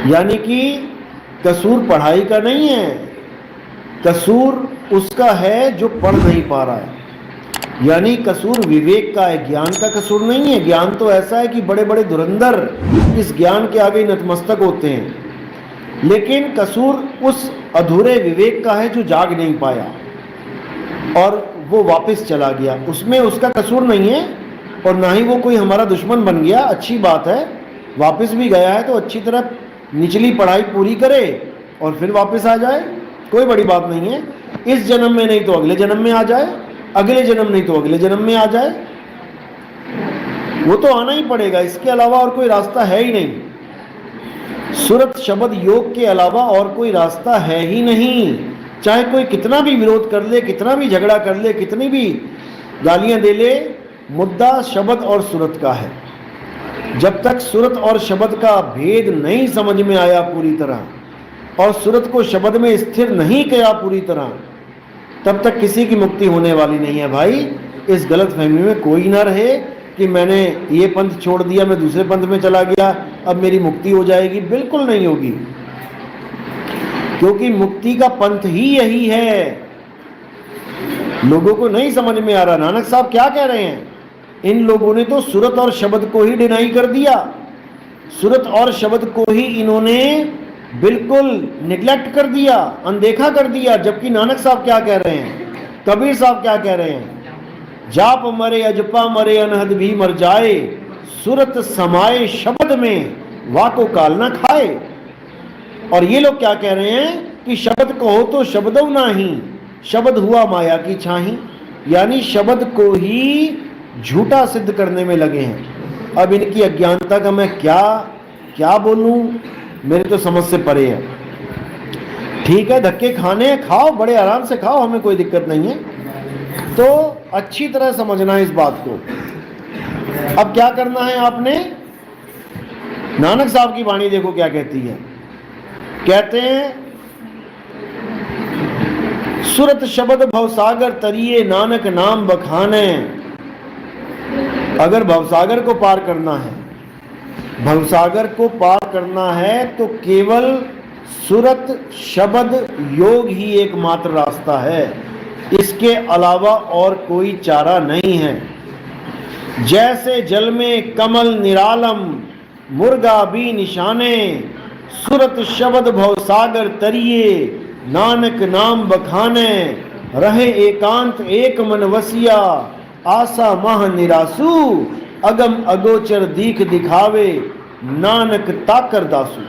यानी कि कसूर पढ़ाई का नहीं है, कसूर उसका है जो पढ़ नहीं पा रहा है। यानी कसूर विवेक का है, ज्ञान का कसूर नहीं है। ज्ञान तो ऐसा है कि बड़े बड़े धुरंधर इस ज्ञान के आगे नतमस्तक होते हैं, लेकिन कसूर उस अधूरे विवेक का है जो जाग नहीं पाया और वो वापस चला गया। उसमें उसका कसूर नहीं है और ना ही वो कोई हमारा दुश्मन बन गया। अच्छी बात है, वापस भी गया है तो अच्छी तरह निचली पढ़ाई पूरी करे और फिर वापस आ जाए, कोई बड़ी बात नहीं है। इस जन्म में नहीं तो अगले जन्म में आ जाए, अगले जन्म नहीं तो अगले जन्म में आ जाए, वो तो आना ही पड़ेगा। इसके अलावा और कोई रास्ता है ही नहीं। सुरत शब्द योग के अलावा और कोई रास्ता है ही नहीं। चाहे कोई कितना भी विरोध कर ले, कितना भी झगड़ा कर ले, कितनी भी गालियां दे ले, मुद्दा शब्द और सुरत का है। जब तक सुरत और शब्द का भेद नहीं समझ में आया पूरी तरह और सुरत को शब्द में स्थिर नहीं किया पूरी तरह, तब तक किसी की मुक्ति होने वाली नहीं है। भाई, इस गलत फहमी में कोई ना रहे कि मैंने ये पंथ छोड़ दिया, मैं दूसरे पंथ में चला गया, अब मेरी मुक्ति हो जाएगी। बिल्कुल नहीं होगी, क्योंकि मुक्ति का पंथ ही यही है। लोगों को नहीं समझ में आ रहा नानक साहब क्या कह रहे हैं। इन लोगों ने तो सुरत और शब्द को ही डिनाई कर दिया, सुरत और शब्द को ही इन्होंने बिल्कुल निगलेक्ट कर दिया, अनदेखा कर दिया। जबकि नानक साहब क्या कह रहे हैं, कबीर साहब क्या कह रहे हैं, जाप मरे अजपा मरे अनहद भी मर जाए, सुरत समाए शब्द में वाको काल न खाए। और ये लोग क्या कह रहे हैं कि शब्द कहो तो शब्दों नाही, शब्द हुआ माया की छाही। यानी शब्द को ही झूठा सिद्ध करने में लगे हैं। अब इनकी अज्ञानता का मैं क्या क्या बोलूं, मेरे तो समझ से परे है। ठीक है, धक्के खाने खाओ, बड़े आराम से खाओ, हमें कोई दिक्कत नहीं है। तो अच्छी तरह समझना है इस बात को। अब क्या करना है आपने, नानक साहब की वाणी देखो क्या कहती है। कहते हैं, सुरत शब्द भवसागर तरिए नानक नाम बखाने। अगर भवसागर को पार करना है, भवसागर को पार करना है तो केवल सुरत शब्द योग ही एकमात्र रास्ता है। इसके अलावा और कोई चारा नहीं है। जैसे जल में कमल निरालम मुर्गा भी निशाने, सुरत शब्द भवसागर तरिए नानक नाम बखाने। रहे एकांत एक मन वसिया आशा माह निरासु, अगम अगोचर दीख दिखावे नानक ताकर दासु।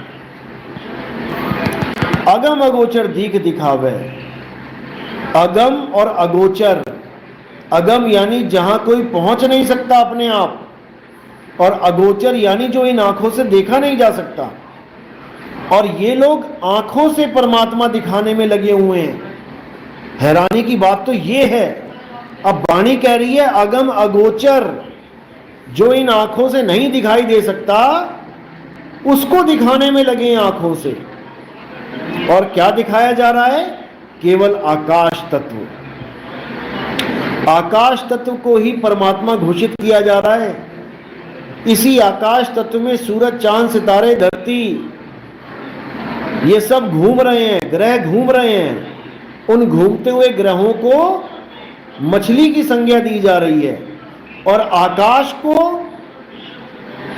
अगम अगोचर दीख दिखावे, अगम और अगोचर। अगम यानी जहां कोई पहुंच नहीं सकता अपने आप, और अगोचर यानी जो इन आंखों से देखा नहीं जा सकता। और ये लोग आंखों से परमात्मा दिखाने में लगे हुए हैं। हैरानी की बात तो ये है, अब वाणी कह रही है अगम अगोचर, जो इन आंखों से नहीं दिखाई दे सकता उसको दिखाने में लगे हैं आंखों से। और क्या दिखाया जा रहा है, केवल आकाश तत्व। आकाश तत्व को ही परमात्मा घोषित किया जा रहा है। इसी आकाश तत्व में सूरज चांद सितारे धरती ये सब घूम रहे हैं, ग्रह घूम रहे हैं। उन घूमते हुए ग्रहों को मछली की संज्ञा दी जा रही है और आकाश को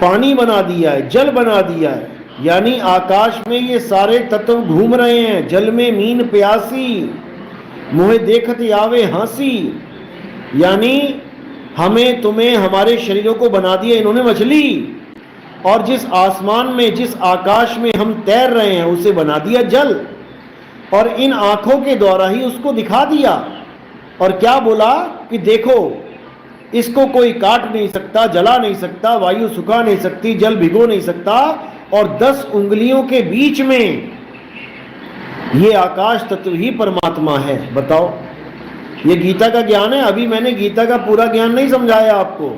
पानी बना दिया है, जल बना दिया है। यानी आकाश में ये सारे तत्व घूम रहे हैं। जल में मीन प्यासी मुहे देखत आवे हंसी। यानी हमें तुम्हें हमारे शरीरों को बना दिया इन्होंने मछली, और जिस आसमान में जिस आकाश में हम तैर रहे हैं उसे बना दिया जल, और इन आंखों के द्वारा ही उसको दिखा दिया। और क्या बोला कि देखो, इसको कोई काट नहीं सकता, जला नहीं सकता, वायु सुखा नहीं सकती, जल भिगो नहीं सकता, और 10 उंगलियों के बीच में ये आकाश तत्व ही परमात्मा है। बताओ, ये गीता का ज्ञान है। अभी मैंने गीता का पूरा ज्ञान नहीं समझाया आपको।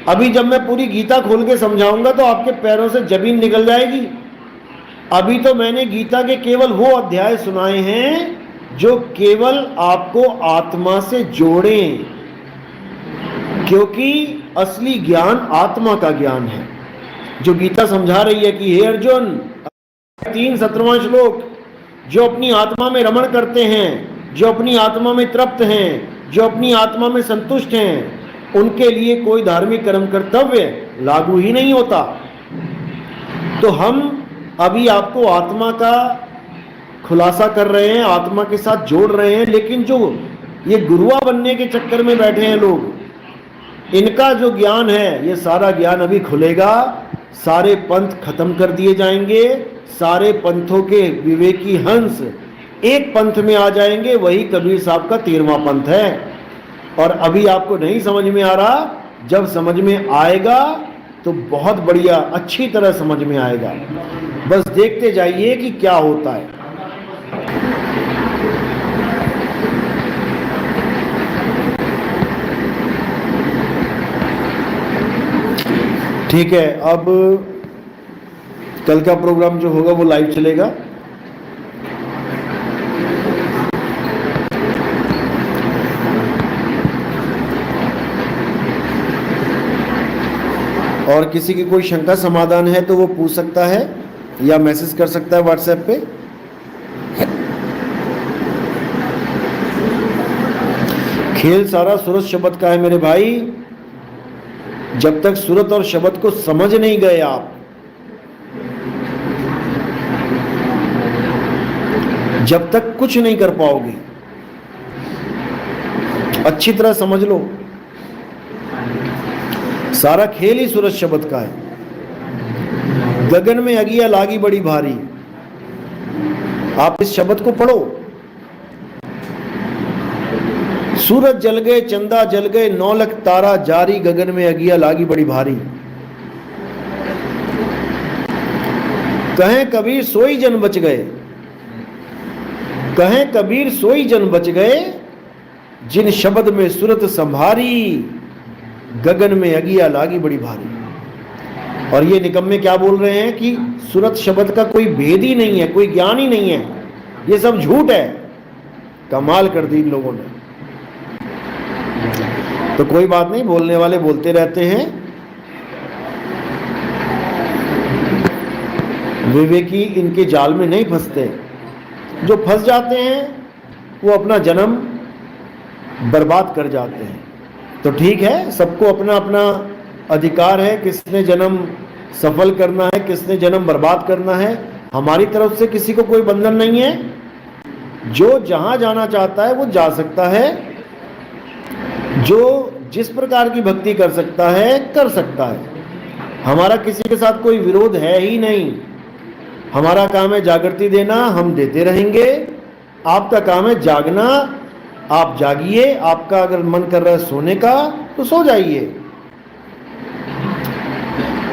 अभी जब मैं पूरी गीता खोल के समझाऊंगा तो आपके पैरों से जमीन निकल जाएगी। अभी तो मैंने गीता के केवल वो अध्याय सुनाए हैं जो केवल आपको आत्मा से जोड़ें, क्योंकि असली ज्ञान आत्मा का ज्ञान है, जो गीता समझा रही है कि हे अर्जुन, 17वां श्लोक, जो अपनी आत्मा में रमण करते हैं, जो अपनी आत्मा में तृप्त हैं, जो अपनी आत्मा में संतुष्ट हैं, उनके लिए कोई धार्मिक कर्म कर्तव्य लागू ही नहीं होता। तो हम अभी आपको आत्मा का खुलासा कर रहे हैं, आत्मा के साथ जोड़ रहे हैं, लेकिन जो ये गुरुआ बनने के चक्कर में बैठे हैं लोग, इनका जो ज्ञान है ये सारा ज्ञान अभी खुलेगा, सारे पंथ खत्म कर दिए जाएंगे, सारे पंथों के विवेकी हंस एक पंथ में आ जाएंगे, वही कबीर साहब का 13वां पंथ है। और अभी आपको नहीं समझ में आ रहा, जब समझ में आएगा तो बहुत बढ़िया, अच्छी तरह समझ में आएगा। बस देखते जाइए कि क्या होता है। ठीक है, अब कल का प्रोग्राम जो होगा वो लाइव चलेगा। और किसी की कोई शंका समाधान है तो वो पूछ सकता है या मैसेज कर सकता है व्हाट्सएप पे। खेल सारा सूरत शब्द का है मेरे भाई। जब तक सूरत और शब्द को समझ नहीं गए आप, जब तक कुछ नहीं कर पाओगे। अच्छी तरह समझ लो, सारा खेल ही सूरत शब्द का है। गगन में अगिया लागी बड़ी भारी, आप इस शब्द को पढ़ो। सूरज जल गए, चंदा जल गए, 9 लाख तारा जारी, गगन में अगिया लागी बड़ी भारी। कहें कबीर सोई जन बच गए, कहें कबीर सोई जन बच गए, जिन शब्द में सूरत संभारी, गगन में अगिया लागी बड़ी भारी। और ये निकम्मे क्या बोल रहे हैं कि सूरत शब्द का कोई भेद ही नहीं है, कोई ज्ञान ही नहीं है, ये सब झूठ है। कमाल कर दी इन लोगों ने। तो कोई बात नहीं, बोलने वाले बोलते रहते हैं। विवेकी इनके जाल में नहीं फंसते, जो फंस जाते हैं वो अपना जन्म बर्बाद कर जाते हैं। तो ठीक है, सबको अपना अपना अधिकार है, किसने जन्म सफल करना है, किसने जन्म बर्बाद करना है। हमारी तरफ से किसी को कोई बंधन नहीं है, जो जहां जाना चाहता है वो जा सकता है, जो जिस प्रकार की भक्ति कर सकता है कर सकता है। हमारा किसी के साथ कोई विरोध है ही नहीं। हमारा काम है जागृति देना, हम देते रहेंगे। आपका काम है जागना, आप जागिए। आपका अगर मन कर रहा है सोने का तो सो जाइए।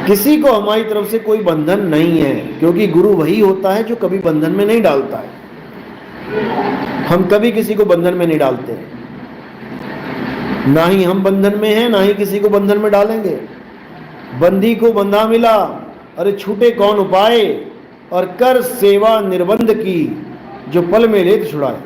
किसी को हमारी तरफ से कोई बंधन नहीं है, क्योंकि गुरु वही होता है जो कभी बंधन में नहीं डालता है। हम कभी किसी को बंधन में नहीं डालते, ना ही हम बंधन में हैं, ना ही किसी को बंधन में डालेंगे। बंदी को बंधा मिला, अरे छूटे कौन उपाय, और कर सेवा निर्बंध की, जो पल में लेत छुड़ाए।